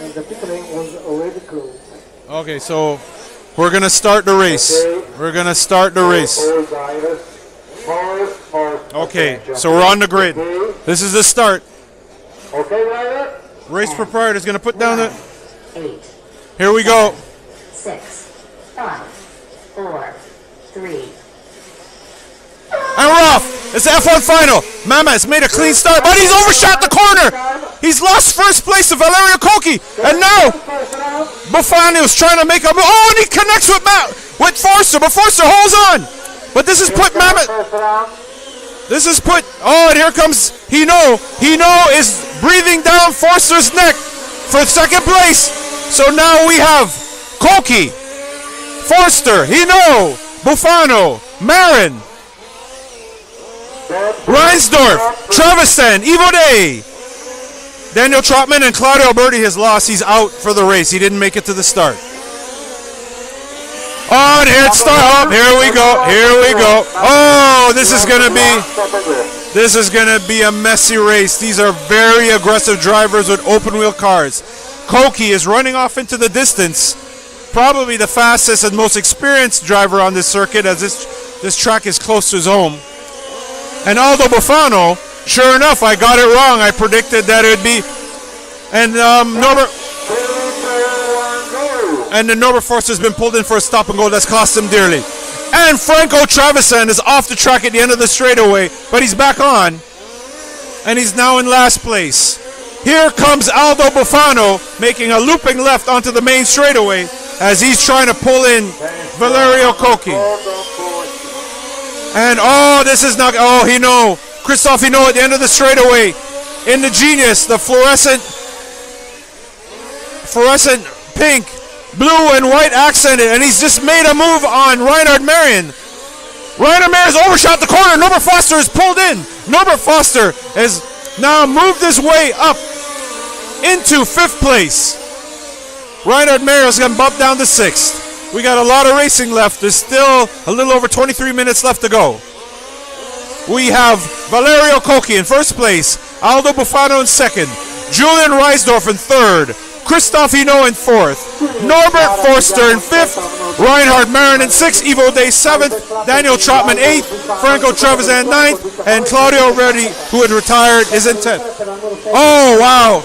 And the pit lane was already closed. Okay, so we're going to start the race. We're going to start the race. Okay, so we're on the grid. This is the start. Okay, Ryder? Race proprietor is going to put down the... 8. Here we go. 6, 5, 4, 3. And we're off. It's the F1 final. Mama has made a clean start, but he's overshot the corner. He's lost first place to Valerio Koki. And now Bufano's trying to make a move. Oh, and he connects with Forster, but Forster holds on. But this has put Mama... Oh, and here comes Hino. Hino is breathing down Forster's neck for second place. So now we have Koki, Forster, Hino, Bufano, Marin, Reinsdorf, Trevisan, Evo Day. Daniel Trotman and Claudio Alberti has lost. He's out for the race. He didn't make it to the start. Oh, and here it's start up. Here we go. Oh, this is gonna be a messy race. These are very aggressive drivers with open wheel cars. Koki is running off into the distance. Probably the fastest and most experienced driver on this circuit, as this track is close to his home. And Aldo Bufano, sure enough, I got it wrong. I predicted that it would be. And Norbert Forster has been pulled in for a stop and go. That's cost him dearly. And Franco Trevisan is off the track at the end of the straightaway, but he's back on. And he's now in last place. Here comes Aldo Bufano making a looping left onto the main straightaway as he's trying to pull in Valerio Koki. And this is not, Hino. Christophe Hino at the end of the straightaway in the Genius, the fluorescent pink, blue and white accented, and he's just made a move on Reinhard Marion. Reinhard Marion has overshot the corner. Norbert Foster is pulled in. Norbert Foster has now moved his way up into 5th place. Reinhard Marion is going to bump down to 6th. We got a lot of racing left. There's still a little over 23 minutes left to go. We have Valerio Koki in 1st place, Aldo Bufano in 2nd, Julian Reisdorf in 3rd, Christophe Hino in 4th, Norbert Forster in 5th, Reinhard Marin in 6th, Evo Day 7th, Daniel Trotman 8th, Franco Trevisan 9th, and Claudio Alberti, who had retired, is in 10th. Oh, wow.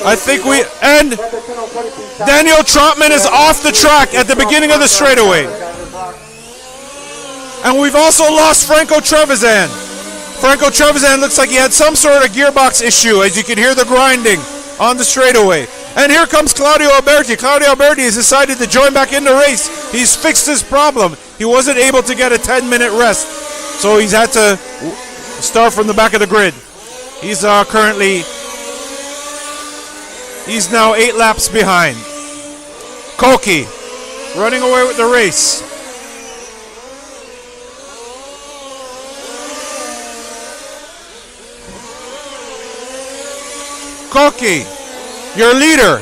I think and Daniel Trotman is off the track at the beginning of the straightaway. And we've also lost Franco Trevisan. Franco Trevisan looks like he had some sort of gearbox issue, as you can hear the grinding on the straightaway. And here comes Claudio Alberti. Claudio Alberti has decided to join back in the race. He's fixed his problem. He wasn't able to get a 10-minute rest, so he's had to start from the back of the grid. He's He's now 8 laps behind. Koki running away with the race. Koki, your leader,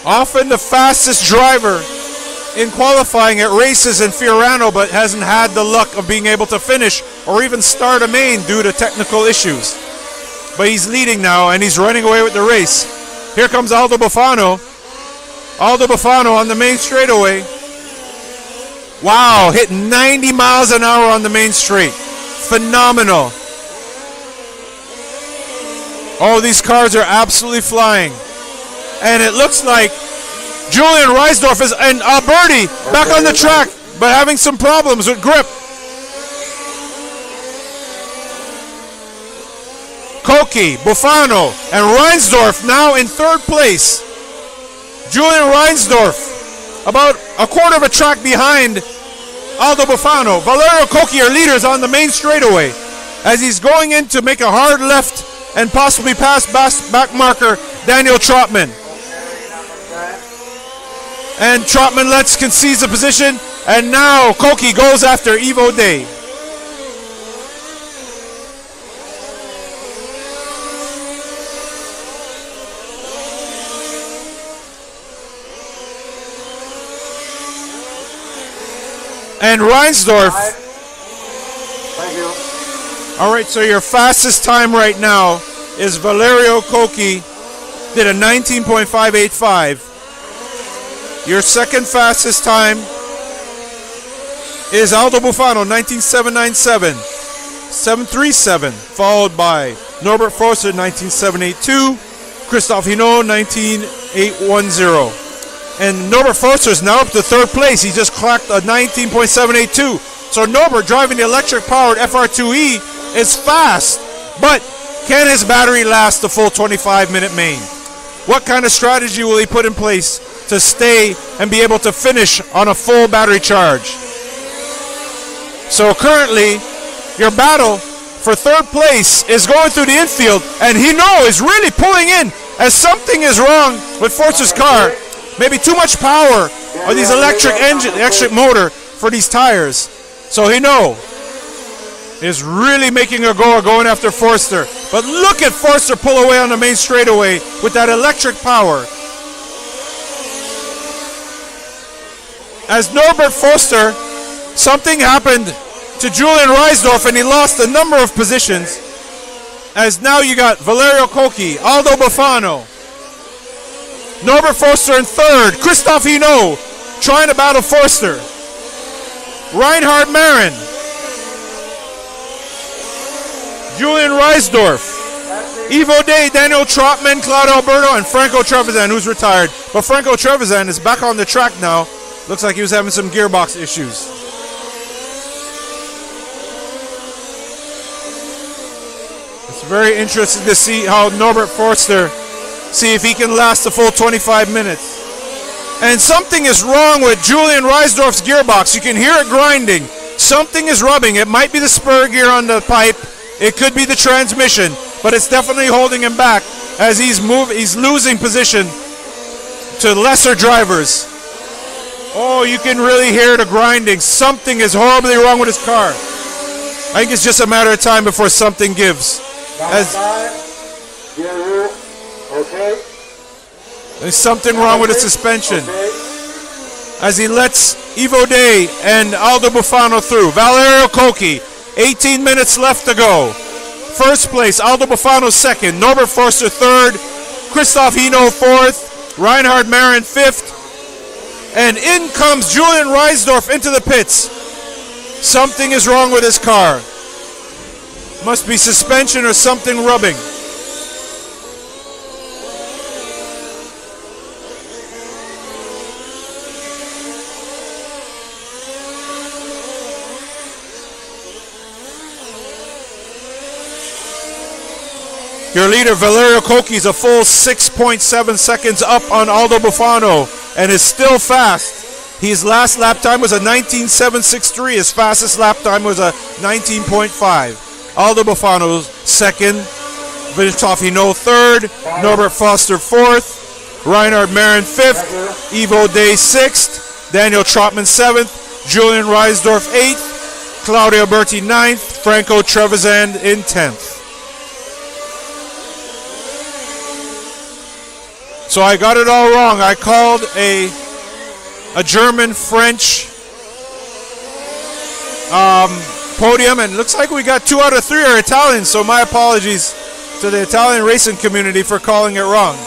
often the fastest driver in qualifying at races in Fiorano, but hasn't had the luck of being able to finish or even start a main due to technical issues. But he's leading now, and he's running away with the race. Here comes Aldo Bufano. Aldo Bufano on the main straightaway. Wow, hit 90 miles an hour on the main straight. Phenomenal. Oh, these cars are absolutely flying. And it looks like Julian Reisdorf and Alberti back on the track, but having some problems with grip. Koki, Bufano, and Reinsdorf now in 3rd place. Julian Reinsdorf about a quarter of a track behind Aldo Bufano. Valerio Koki are leaders on the main straightaway as he's going in to make a hard left and possibly pass back marker Daniel Trotman. And Trotman concedes the position, and now Koki goes after Evo Day. And Reinsdorf. Thank you. All right, so your fastest time right now is Valerio Koki did a 19.585. Your second fastest time is Aldo Bufano, 19.797. 737, followed by Norbert Forster, 19.782. Christophe Hinault, 19.810. And Norbert Forster is now up to third place. He just clocked a 19.782. So Norbert, driving the electric-powered FR2E, is fast. But can his battery last the full 25-minute main? What kind of strategy will he put in place to stay and be able to finish on a full battery charge? So currently, your battle for third place is going through the infield, and Hinault is really pulling in as something is wrong with Forster's car. Maybe too much power on these electric motor for these tires. So Hinault is really making a go of going after Forster. But look at Forster pull away on the main straightaway with that electric power. As Norbert Forster, something happened to Julian Reisdorf and he lost a number of positions. As now you got Valerio Cocchi, Aldo Bufano, Norbert Forster in third, Christophe Hinault trying to battle Forster, Reinhard Marin, Julian Reisdorf, Ivo Day, Daniel Trotman, Claudio Alberto, and Franco Trevisan, who's retired. But Franco Trevisan is back on the track now. Looks like he was having some gearbox issues. It's very interesting to see how Norbert Forster, see if he can last the full 25 minutes. And something is wrong with Julian Reisdorf's gearbox. You can hear it grinding. Something is rubbing. It might be the spur gear on the pipe. It could be the transmission, but it's definitely holding him back as he's losing position to lesser drivers. Oh, you can really hear the grinding. Something is horribly wrong with his car. I think it's just a matter of time before something gives. Okay. There's something wrong with the suspension. As he lets Ivo Day and Aldo Bufano through. Valerio Cocchi, 18 minutes left to go. First place, Aldo Bufano second, Norbert Forster third, Christophe Hinault fourth, Reinhard Marin fifth, and in comes Julian Reisdorf into the pits. Something is wrong with his car. Must be suspension or something rubbing. Your leader, Valerio Cocchi, is a full 6.7 seconds up on Aldo Bufano and is still fast. His last lap time was a 19.763. His fastest lap time was a 19.5. Aldo Bufano second, Christophe Hinault third, Norbert Forster fourth, Reinhard Marin fifth, Ivo Day sixth, Daniel Trotman seventh, Julian Reisdorf eighth, Claudio Alberti ninth, Franco Trevisan in 10th. So I got it all wrong. I called a German-French podium, and it looks like we got 2 out of 3 are Italian, so my apologies to the Italian racing community for calling it wrong.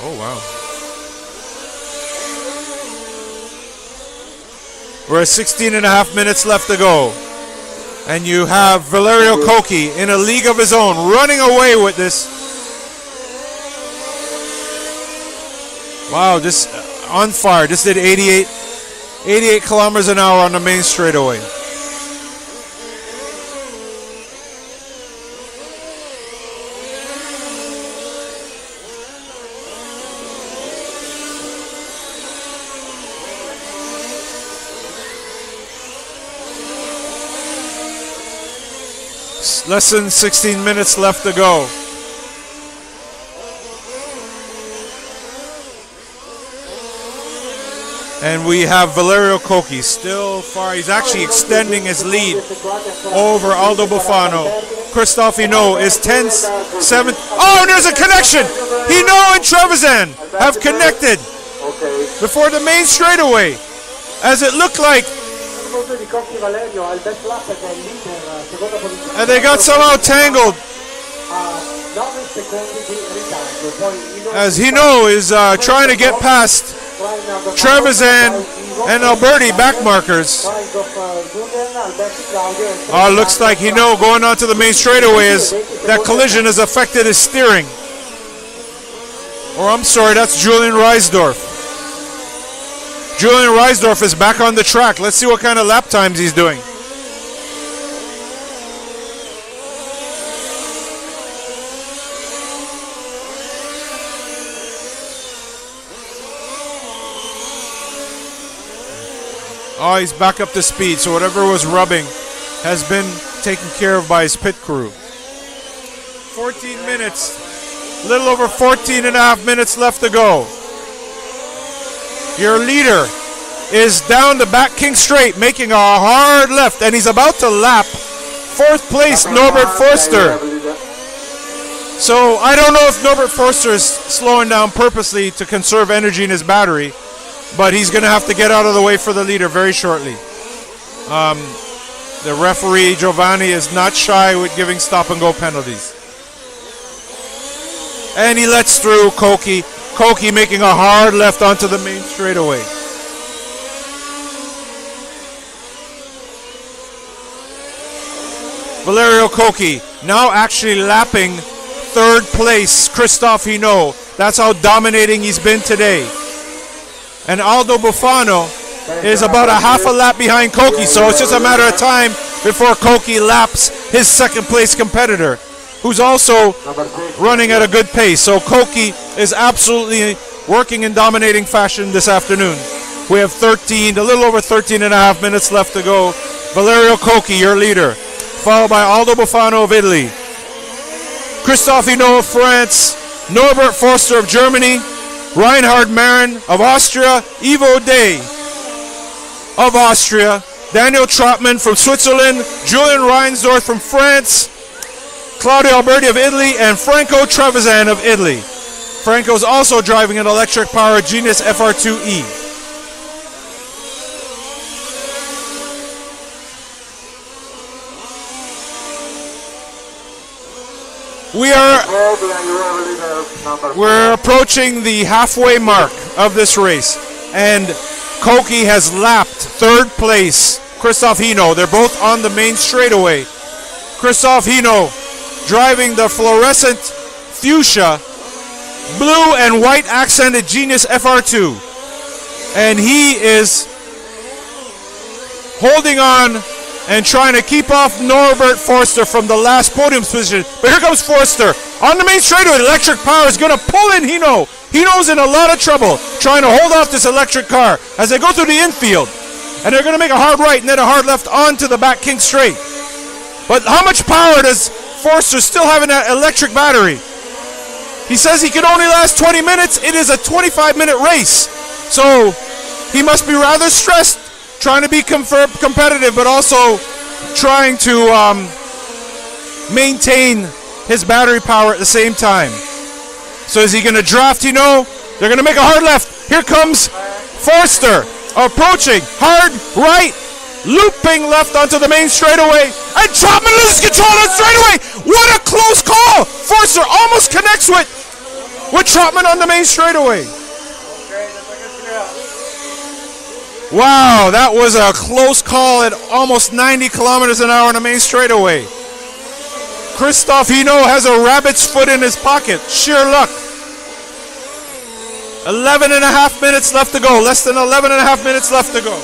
Oh, wow. We're at 16 and a half minutes left to go. And you have Valerio Cocchi in a league of his own, running away with this. Wow, just on fire. Just did 88 kilometers an hour on the main straightaway. Less than 16 minutes left to go. And we have Valerio Cocchi still far. He's actually extending his lead over Aldo Bufano. Christophe Hinault is 10-7. Oh, there's a connection! Hinault and Trevisan have connected before the main straightaway. As it looked like. And they got somehow tangled. As Hino is trying to get past Trevisan and Alberti back markers. Looks like Hino going onto the main straightaway as that collision has affected his steering. Or I'm sorry, that's Julian Reisdorf. Julian Reisdorf is back on the track. Let's see what kind of lap times he's doing. Oh, he's back up to speed, so whatever was rubbing has been taken care of by his pit crew. 14 minutes, a little over 14 and a half minutes left to go. Your leader is down the back King Straight, making a hard left, and he's about to lap fourth place Norbert Forster. So I don't know if Norbert Forster is slowing down purposely to conserve energy in his battery, but he's going to have to get out of the way for the leader very shortly. The referee, Giovanni, is not shy with giving stop-and-go penalties. And he lets through Koki. Koki making a hard left onto the main straightaway. Valerio Koki now actually lapping third place Christophe Hinault. That's how dominating he's been today. And Aldo Buffano is about a half a lap behind Koki, so it's just a matter of time before Koki laps his second place competitor, who's also running at a good pace. So Koki is absolutely working in dominating fashion this afternoon. We have a little over 13 and a half minutes left to go. Valerio Koki, your leader, followed by Aldo Buffano of Italy, Christophe Hinault of France, Norbert Forster of Germany, Reinhard Marin of Austria, Ivo Day of Austria, Daniel Trotman from Switzerland, Julian Reinsdorf from France, Claudio Alberti of Italy, and Franco Trevisan of Italy. Franco's also driving an electric powered Genius FR2E. We're approaching the halfway mark of this race, and Koki has lapped third place Christophe Hinault. They're both on the main straightaway. Christophe Hinault driving the fluorescent fuchsia blue and white accented Genius FR2, and he is holding on and trying to keep off Norbert Forster from the last podium position. But here comes Forster on the main straightaway. Electric power is going to pull in Hinault. Hinault's in a lot of trouble trying to hold off this electric car as they go through the infield. And they're going to make a hard right and then a hard left onto the back King Straight. But how much power does Forster still have in that electric battery? He says he can only last 20 minutes. It is a 25-minute race. So he must be rather stressed, trying to be competitive, but also trying to maintain his battery power at the same time. So is he going to draft Hinault? They're going to make a hard left. Here comes Forster approaching. Hard right, looping left onto the main straightaway. And Trotman loses control of the straightaway. What a close call. Forster almost connects with Trotman on the main straightaway. Wow, that was a close call at almost 90 kilometers an hour on the main straightaway. Christophe Hinault has a rabbit's foot in his pocket. Sheer luck. 11 and a half minutes left to go. Less than 11 and a half minutes left to go.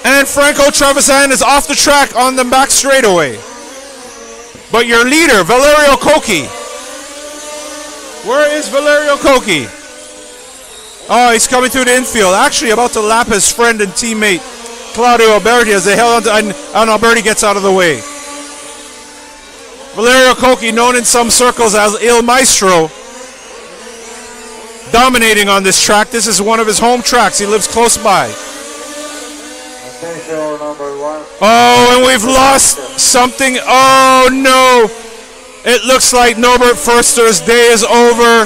And Franco Trevisan is off the track on the back straightaway. But your leader, Valerio Koki. Where is Valerio Koki? Oh, he's coming through the infield. Actually about to lap his friend and teammate, Claudio Alberti, as they held on to, and Alberti gets out of the way. Valerio Koki, known in some circles as Il Maestro, dominating on this track. This is one of his home tracks. He lives close by. Oh, and we've lost something. Oh, no. It looks like Norbert Forster's day is over.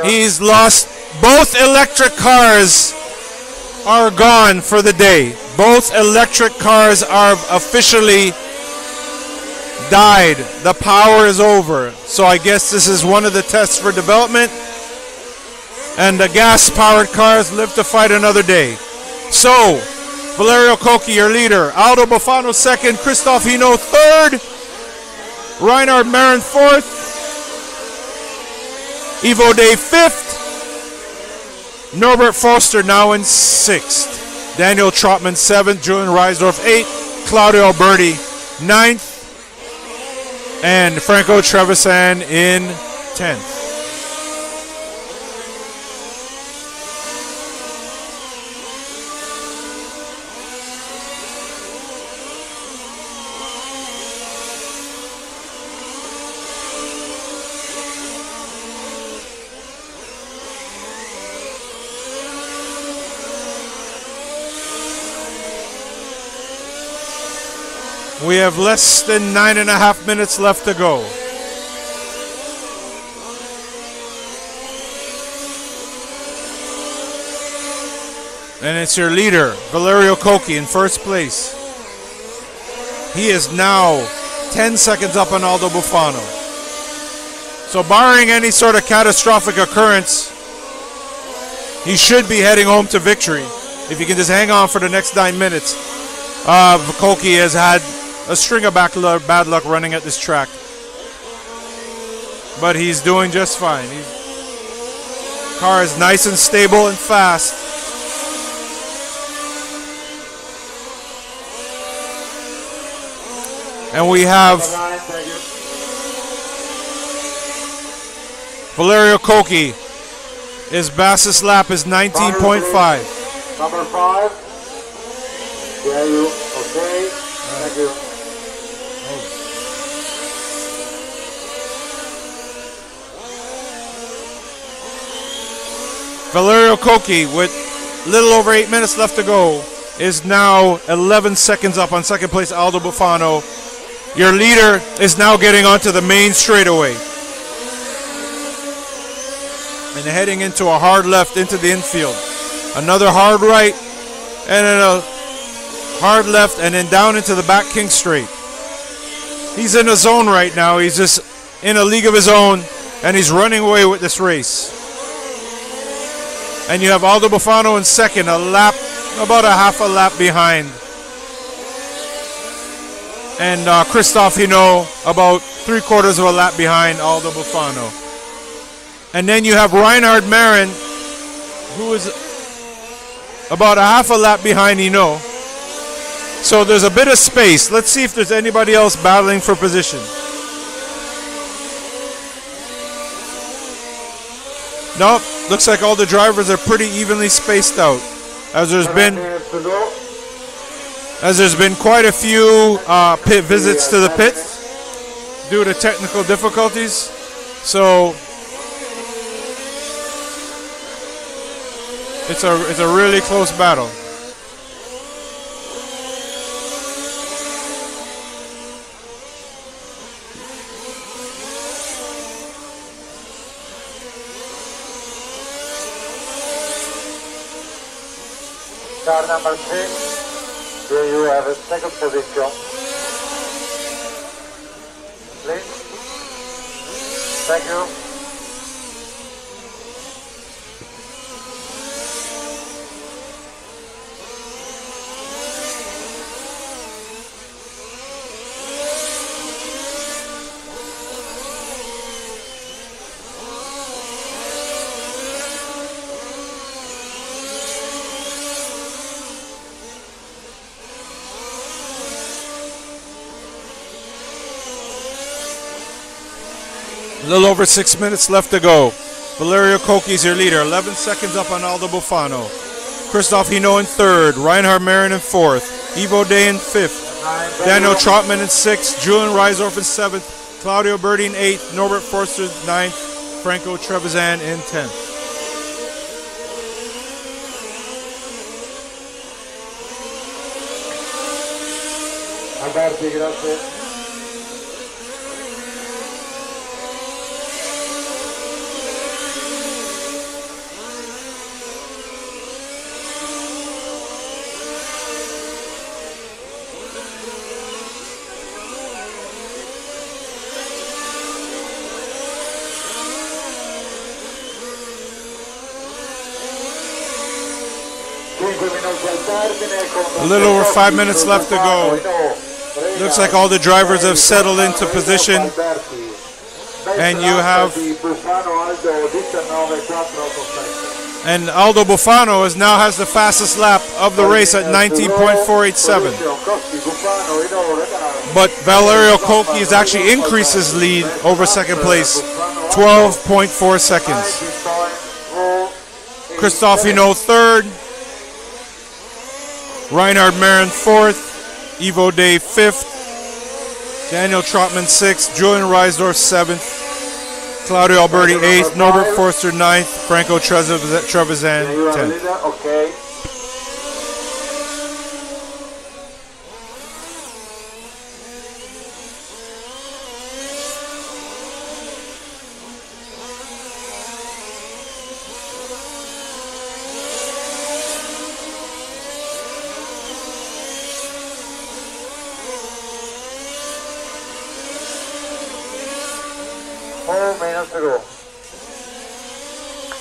He's lost. Both electric cars are gone for the day. Both electric cars are officially died. The power is over. So I guess this is one of the tests for development. And the gas-powered cars live to fight another day. So, Valerio Cocchi, your leader. Aldo Bufano second. Christophe Hinault third. Reinhard Marin fourth. Ivo Day fifth. Norbert Foster now in sixth. Daniel Trotman seventh. Julian Reisdorf eighth. Claudio Alberti ninth. And Franco Trevisan in 10th. We have less than 9.5 minutes left to go. And it's your leader, Valerio Cocchi, in first place. He is now 10 seconds up on Aldo Bufano. So barring any sort of catastrophic occurrence, he should be heading home to victory. If he can just hang on for the next 9 minutes. Cocchi has had a string of bad luck running at this track. But he's doing just fine. Car is nice and stable and fast. And we have Valerio Cocchi. His fastest lap is 19.5. Number 5. Yeah, you okay? Thank you. Valerio Cocchi, with little over 8 minutes left to go, is now 11 seconds up on second place Aldo Bufano. Your leader is now getting onto the main straightaway. And heading into a hard left into the infield. Another hard right, and then a hard left, and then down into the back King Straight. He's in a zone right now. He's just in a league of his own, and he's running away with this race. And you have Aldo Bufano in second, a lap, about a half a lap behind. And Christophe Hinault about 3/4 of a lap behind Aldo Bufano. And then you have Reinhard Marin, who is about a half a lap behind Hinault. So there's a bit of space. Let's see if there's anybody else battling for position. Nope, looks like all the drivers are pretty evenly spaced out. As there's been quite a few pit visits to the pit due to technical difficulties. So it's a really close battle. Car number 6, here you have a second position. Please. Thank you. A little over 6 minutes left to go. Valerio Cocchi is your leader, 11 seconds up on Aldo Bufano. Christophe Hinault in third, Reinhard Marin in fourth, Ivo Day in fifth, Daniel Trotman in sixth, Julian Reisdorf in seventh, Claudio Berti in eighth, Norbert Forster ninth, Franco Trevisan in 10th. Alberti, grazie. A little over 5 minutes left to go. Looks like all the drivers have settled into position. And you have... And Aldo Buffano now has the fastest lap of the race at 19.487. But Valerio Colchi has actually increased his lead over second place, 12.4 seconds. Cristofino third, Reinhard Marin fourth, Ivo Day fifth, Daniel Trotman sixth, Julian Reisdorf seventh, Claudio Alberti 8th, Norbert Forster 9th, Franco Trevisan 10th. Minutes to go.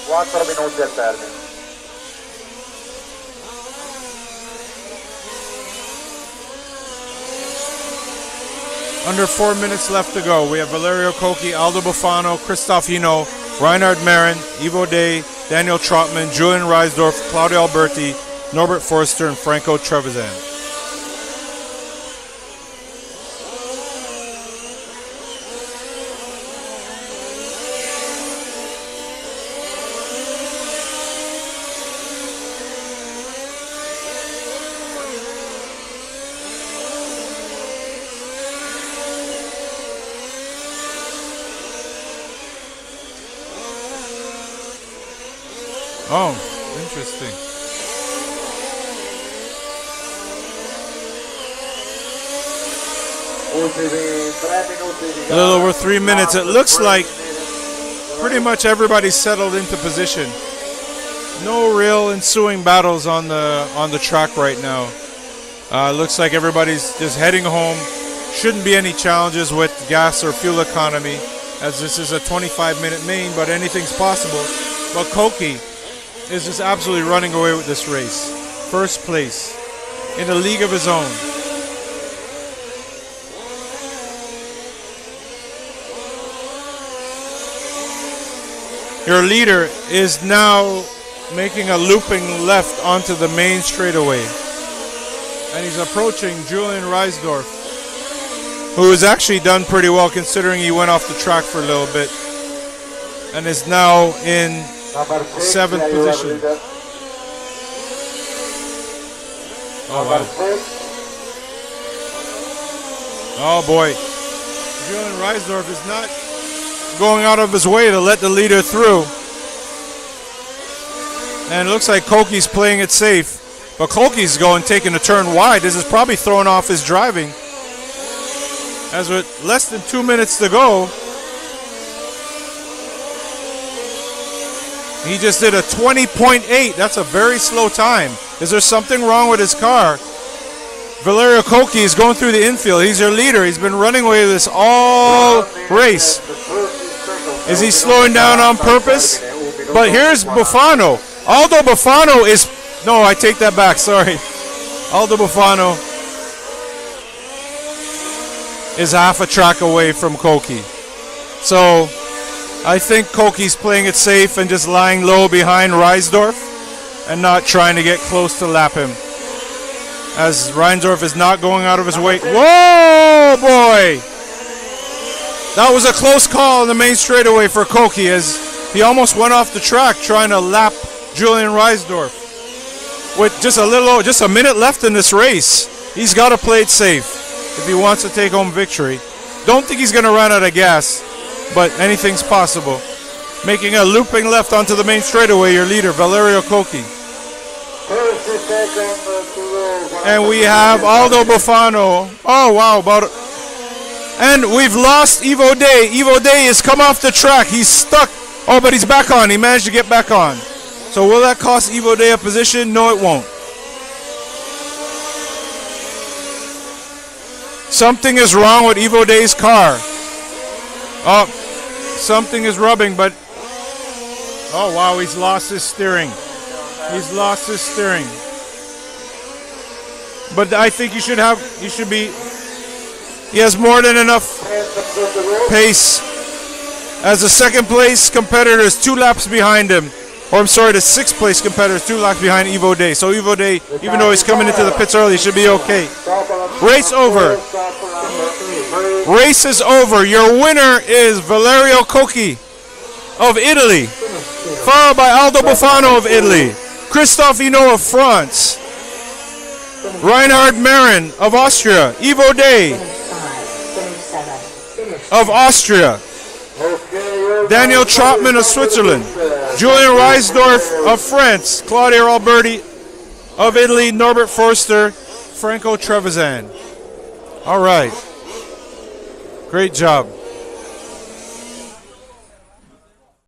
4 minuti al termine. Under 4 minutes left to go. We have Valerio Colchi, Aldo Buffano, Christoph Hino, Reinhard Marin, Ivo Day, Daniel Trotman, Julian Reisdorf, Claudio Alberti, Norbert Forster, and Franco Trevisan. Oh, interesting. A little over 3 minutes. It looks like pretty much everybody's settled into position. No real ensuing battles on the track right now. Looks like everybody's just heading home. Shouldn't be any challenges with gas or fuel economy, as this is a 25-minute main, but anything's possible. But Colchi is just absolutely running away with this race. First place in a league of his own. Your leader is now making a looping left onto the main straightaway. And he's approaching Julian Reisdorf, who has actually done pretty well considering he went off the track for a little bit and is now in 7th position. Oh, wow. Oh, boy. Julian Reisdorf is not going out of his way to let the leader through. And it looks like Colchi's playing it safe. But Colchi's taking a turn wide. This is probably throwing off his driving. As with less than 2 minutes to go, he just did a 20.8. That's a very slow time. Is there something wrong with his car? Valerio Colchi is going through the infield. He's your leader. He's been running away with this all race. Is he slowing down on purpose? But here's Buffano. Aldo Buffano is... No, I take that back. Sorry. Aldo Buffano is half a track away from Colchi. So I think Colchi's playing it safe and just lying low behind Reisdorf and not trying to get close to lap him, as Reisdorf is not going out of his way. Whoa, boy! That was a close call in the main straightaway for Colchi, as he almost went off the track trying to lap Julian Reisdorf. With just a minute left in this race, he's got to play it safe if he wants to take home victory. Don't think he's going to run out of gas, but anything's possible. Making a looping left onto the main straightaway, your leader, Valerio Colchi. And we have Aldo Buffano. Oh, wow. And we've lost Ivo Day. Ivo Day has come off the track. He's stuck. Oh, but he's back on. He managed to get back on. So will that cost Ivo Day a position? No, it won't. Something is wrong with Ivo Day's car. Oh, something is rubbing, but... Oh, wow, he's lost his steering. He's lost his steering. but I think he should be. He has more than enough pace. As the second place competitor is 2 laps behind him. Or I'm sorry, the 6th place competitor is 2 laps behind Evo Day. So Evo Day, even though he's coming into the pits early, should be okay. Race over. Race is over. Your winner is Valerio Cocchi of Italy, followed by Aldo Bufano of Italy, Christophe Hinault of France, Reinhard Marin of Austria, Evo Day of Austria, Daniel Trotman of Switzerland, Julian Reisdorf of France, Claudio Alberti of Italy, Norbert Forster, Franco Trevisan. All right. Great job.